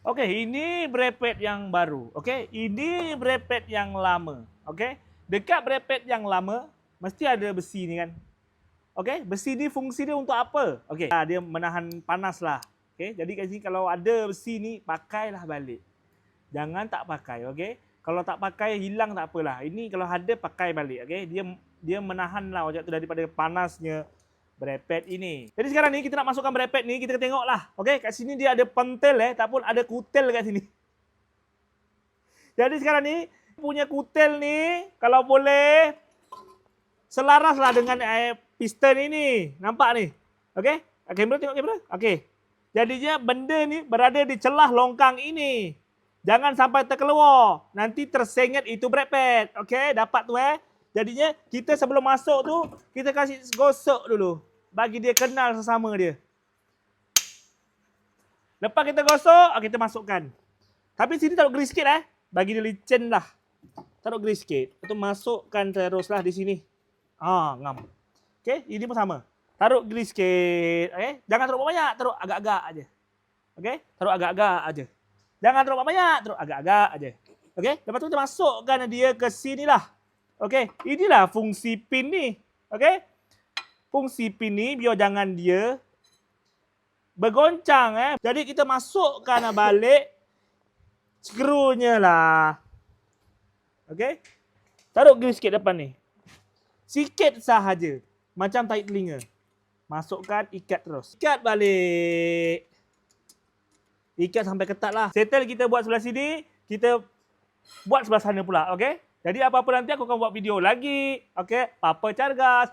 Okey, ini brepet yang baru. Okey, ini brepet yang lama. Okey, dekat brepet yang lama mesti ada besi ni kan. Okey, besi ni fungsi dia untuk apa? Okey, dia menahan panas lah. Okey, jadi kat sini kalau ada besi ni pakailah balik. Jangan tak pakai, okey. Kalau tak pakai hilang tak apalah. Ini kalau ada pakai balik, okey. Dia menahan lah orang tu daripada panasnya brepet ini. Jadi sekarang ni kita nak masukkan brepet ni, kita tengoklah. Okey, kat sini dia ada pentil tak pun ada kutil kat sini. Jadi sekarang ni punya kutil ni kalau boleh selaraslah dengan piston ini. Nampak ni? Okey? Kamera tengok kamera. Okey. Jadinya benda ni berada di celah longkang ini. Jangan sampai terkeluar. Nanti tersengat itu brepet. Okey, dapat tu Jadinya kita sebelum masuk tu kita kasih gosok dulu. Bagi dia kenal sesama dia. Lepas kita gosok, kita masukkan. Tapi sini taruh grease sikit Bagi dia licin lah. Taruh grease sikit. Lepas tu masukkan teruslah di sini. Ngam. Okey, ini pun sama. Taruh grease sikit. Okey, jangan taruh banyak, taruh agak-agak aja. Okey, taruh agak-agak aja. Jangan taruh banyak, taruh agak-agak aja. Okey, lepas tu kita masukkan dia ke sinilah. Okey, inilah fungsi pin ni. Okey? Fungsi pin ni biar jangan dia bergoncang Jadi kita masukkan balik skrunya lah. Okey? Taruh grease sikit depan ni. Sikit sahaja. Macam tarik telinga. Masukkan, ikat terus. Ikat balik. Ikat sampai ketat lah. Settle kita buat sebelah sini, kita buat sebelah sana pula. Okey? Jadi apa-apa nanti aku akan buat video lagi. Okey? Papa Cargas.